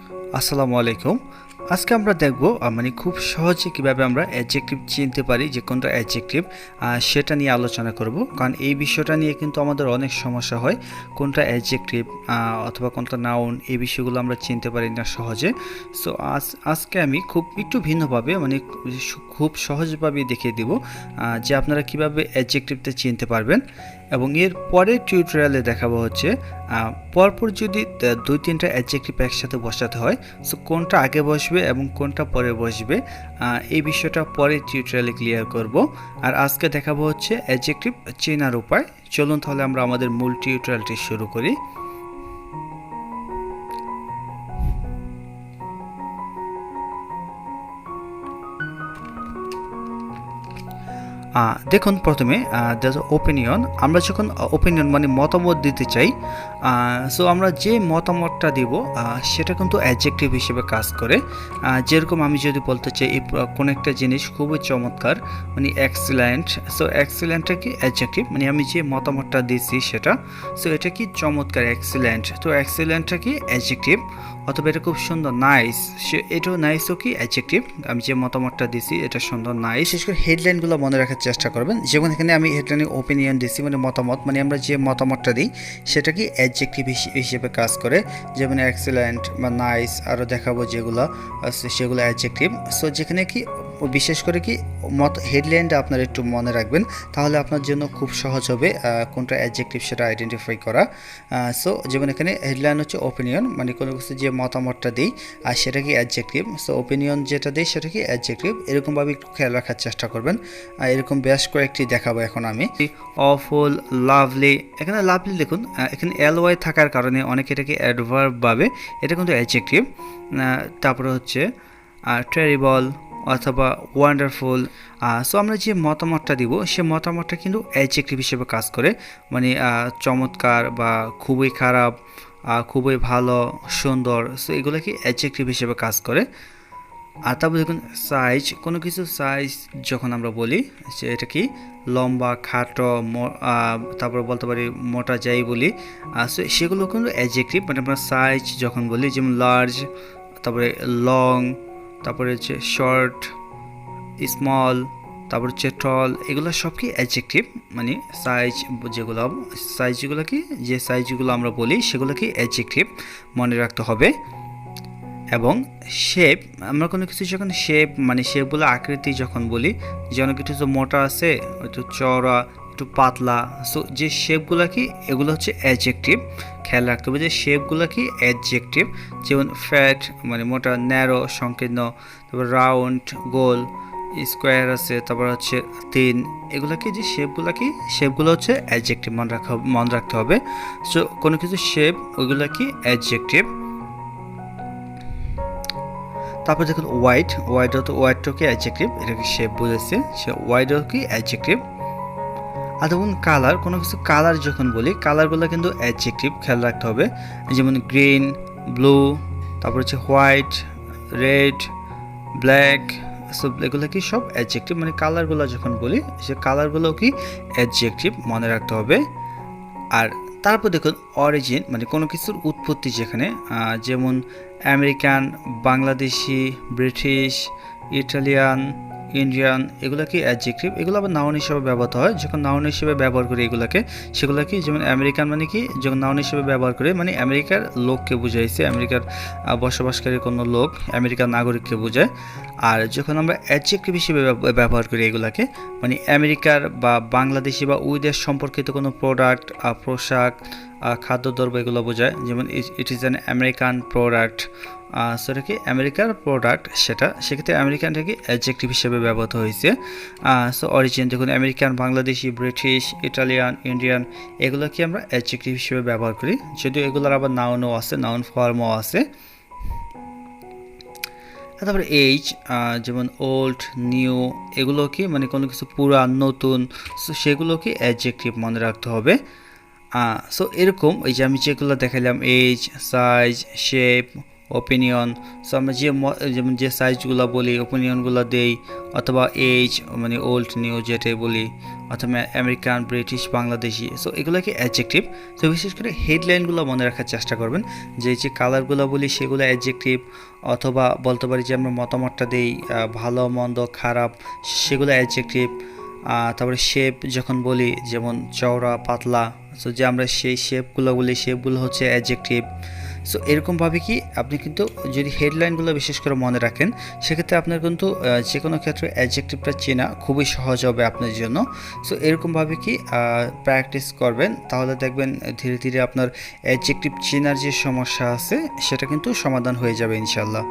আসসালামু আলাইকুম। আজকে আমরা দেখব মানে খুব সহজে কিভাবে আমরা অ্যাডজেক্টিভ চিনতে পারি যে কোনটা অ্যাডজেক্টিভ সেটা নিয়ে আলোচনা করব। কারণ এই বিষয়টা নিয়ে কিন্তু আমাদের অনেক সমস্যা হয়, কোনটা অ্যাডজেক্টিভ অথবা কোনটা নাউন, এই বিষয়গুলো আমরা চিনতে পারি না সহজে। সো আজকে আমি খুব একটু ভিন্নভাবে মানে খুব সহজভাবে দেখিয়ে দিব যে আপনারা কিভাবে অ্যাডজেক্টিভতে চিনতে পারবেন। এবং এর পরের টিউটোরিয়ালে দেখাবো হচ্ছে পরপর যদি দুই তিনটা অ্যাডজেক্টিভ একসাথে বসাতে হয়, সো কোনটা আগে বসবে এবং কোনটা পরে বসবে এই বিষয়টা পরে টিউটোরিয়ালে ক্লিয়ার করব। আর আজকে দেখাবো হচ্ছে অ্যাডজেক্টিভ চেনার উপায়। চলুন তাহলে আমরা আমাদের মূল টিউটোরিয়ালটি শুরু করি। দেখুন, প্রথমে ওপিনিয়ন। আমরা যখন ওপিনিয়ন মানে মতামত দিতে চাই, সো আমরা যে মতামতটা দিব সেটা কিন্তু অ্যাডজেক্টিভ হিসেবে কাজ করে। যেরকম আমি যদি বলতে চাই কোনো একটা জিনিস খুবই চমৎকার, মানে এক্সিলেন্ট, সো এক্সিলেন্টটা কি অ্যাডজেক্টিভ, মানে আমি যে মতামতটা দিচ্ছি সেটা, সো এটা কি চমৎকার, এক্সিলেন্ট, তো এক্সিলেন্টটা কি অ্যাডজেক্টিভ। অথবা এটা খুব সুন্দর, নাইস, এটাও নাইসও কি অ্যাডজেক্টিভ, আমি যে মতামতটা দিছি এটা সুন্দর, নাইস। বিশেষ করে হেডলাইনগুলো মনে রাখার চেষ্টা করবেন। যেমন এখানে আমি হেডলাইনে ওপিনিয়ন দিছি, মানে মতামত, মানে আমরা যে মতামতটা দিই সেটা কি অ্যাডজেক্টিভ হিসেবে কাজ করে। যেমন এক্সেলেন্ট বা নাইস, আরও দেখাবো যেগুলো সেগুলো অ্যাডজেক্টিভ। সো যেখানে কি বিশেষ করে কি হেডলাইনটা আপনারা একটু মনে রাখবেন, তাহলে আপনার জন্য খুব সহজ হবে কোনটা অ্যাডজেক্টিভ সেটা আইডেন্টিফাই করা। সো যেমন এখানে হেডলাইন হচ্ছে ওপিনিয়ন, মানে কোনো কিছু যে মতামতটা দিই আর সেটা কি অ্যাডজেক্টিভ, সো ওপিনিয়ন যেটা দিই সেটা কি অ্যাডজেক্টিভ। এরকমভাবে একটু খেয়াল রাখার চেষ্টা করবেন। এরকম বেশ কয়েকটি দেখাবো এখন আমি। অফুল, লাভলি, এখানে লাভলি দেখুন, এখানে এলওয়াই থাকার কারণে অনেকে এটাকে অ্যাডভার্ব ভাবে, এটা কিন্তু অ্যাডজেক্টিভ। তারপরে হচ্ছে টেরিবল অথবা ওয়ান্ডারফুল। সো আমরা যে মতামতটা দিব সে মতামতটা কিন্তু অ্যাডজেক্টিভ হিসেবে কাজ করে, মানে চমৎকার বা খুবই খারাপ, খুবই ভালো, সুন্দর, সো এগুলো কি অ্যাডজেক্টিভ হিসেবে কাজ করে। আর তারপর দেখুন সাইজ, কোনো কিছু সাইজ যখন আমরা বলি এটা কি লম্বা, খাটো, তারপর বলতে পারি মোটা, যাই বলি, সো সেগুলো কিন্তু অ্যাডজেক্টিভ। মানে আমরা সাইজ যখন বলি, যেমন লার্জ, তারপরে লং, তারপরে হচ্ছে শর্ট, স্মল, তারপর হচ্ছে টল, এগুলো সব কি অ্যাডজেক্টিভ। মানে সাইজগুলো কি, যে সাইজগুলো আমরা বলি সেগুলো কি অ্যাডজেক্টিভ, মনে রাখতে হবে। এবং শেপ, আমরা কোনো কিছু যখন শেপ মানে শেপগুলো আকৃতি যখন বলি, যেমন কিছু মোটা আছে, একটু চওড়া, একটু পাতলা, সো যে শেপগুলো কি এগুলো হচ্ছে অ্যাডজেক্টিভ। খেয়াল রাখতে হবে যে শেপগুলো কি অ্যাডজেক্টিভ। যেমন ফ্যাট মানে মোটা, ন্যারো সংকীর্ণ, তারপর রাউন্ড গোল, স্কোয়ার আছে, তারপর হচ্ছে তিন, এগুলো কি যে শেপগুলো হচ্ছে অ্যাডজেক্টিভ, মনে রাখতে হবে। সো কোনো কিছু শেপ ওইগুলো কি অ্যাডজেক্টিভ। তারপর দেখুন ওয়াইডও কি অ্যাডজেক্টিভ, এটাকে শেপ বুঝেছে, সে ওয়াইডও কি অ্যাডজেক্টিভ। আর দেখুন কালার, কোনো কিছু কালার যখন বলি কালারগুলো কিন্তু অ্যাডজেক্টিভ, খেয়াল রাখতে হবে। যেমন গ্রিন, ব্লু, তারপর হচ্ছে হোয়াইট, রেড, ব্ল্যাক, সো এগুলো কি সব অ্যাডজেক্টিভ। মানে কালারগুলো যখন বলি সে কালারগুলো কি অ্যাডজেক্টিভ, মনে রাখতে হবে। আর তারপর দেখুন অরিজিন, মানে কোনো কিছুর উৎপত্তি যেখানে, যেমন American, Bangladeshi, British, Italian, Indian, এগুলো কি অ্যাডজেক্টিভ। এগুলো আবার নাউন হিসেবে ব্যবহৃত হয়, যখন নাউন হিসেবে ব্যবহার করি এগুলোকে, সেগুলো কি, যেমন আমেরিকান মানে কি, যখন নাউন হিসেবে ব্যবহার করে মানে আমেরিকার লোককে বুঝাইছে, আমেরিকার বসবাসকারী কোনো লোক, আমেরিকার নাগরিককে বোঝায়। আর যখন আমরা অ্যাডজেক্টিভ হিসেবে ব্যবহার করি এগুলাকে, মানে আমেরিকার বা বাংলাদেশি বা ওই দেশ সম্পর্কিত কোনো প্রোডাক্ট, পোশাক, খাদ্যদ্রব্য, এগুলো বোঝায়। যেমন it is an American product, সেটা কি আমেরিকার প্রোডাক্ট, সেক্ষেত্রে আমেরিকানটা কি অ্যাডজেক্টিভ হিসেবে ব্যবহৃত হয়েছে। সো অরিজিন দেখুন American, Bangladeshi, British, Italian, Indian, এগুলো কি আমরা অ্যাডজেক্টিভ হিসেবে ব্যবহার করি, যদিও এগুলোর আবার নাউনও আছে, নাউন ফর্মও আছে। তারপরে এইজ, যেমন ওল্ড, নিউ, এগুলো কি মানে কোনো কিছু পুরান, নতুন, সো সেগুলো কি অ্যাডজেক্টিভ, মনে রাখতে হবে। সো এরকম এই যে আমি যেগুলো দেখালাম, age, size, shape, opinion. So আমরা যেমন যে সাইজগুলো বলি, ওপিনিয়নগুলো দেই, অথবা এজ মানে ওল্ড নিউ যেটাই বলি, অথবা আমেরিকান, ব্রিটিশ, বাংলাদেশি। সো এগুলো কি অ্যাডজেক্টিভ। তো বিশেষ করে হেডলাইনগুলো মনে রাখার চেষ্টা করবেন, যে কালারগুলো বলি সেগুলো অ্যাডজেক্টিভ, অথবা বলতে পারি যে আমরা মতামতটা দেই ভালো মন্দ খারাপ, সেগুলো অ্যাডজেক্টিভ। তারপরে শেপ যখন বলি, যেমন চওড়া পাতলা, সো যে আমরা সেই শেপগুলো বলি শেপগুলো হচ্ছে অ্যাডজেক্টিভ। সো এরকমভাবে কি আপনি কিন্তু যদি হেডলাইনগুলো বিশেষ করে মনে রাখেন, সেক্ষেত্রে আপনার কিন্তু যে কোনো ক্ষেত্রে অ্যাডজেক্টিভটা চেনা খুবই সহজ হবে আপনার জন্য। সো এরকমভাবে কি প্র্যাকটিস করবেন, তাহলে দেখবেন ধীরে ধীরে আপনার অ্যাডজেক্টিভ চেনার যে সমস্যা আছে সেটা কিন্তু সমাধান হয়ে যাবে ইনশাল্লাহ।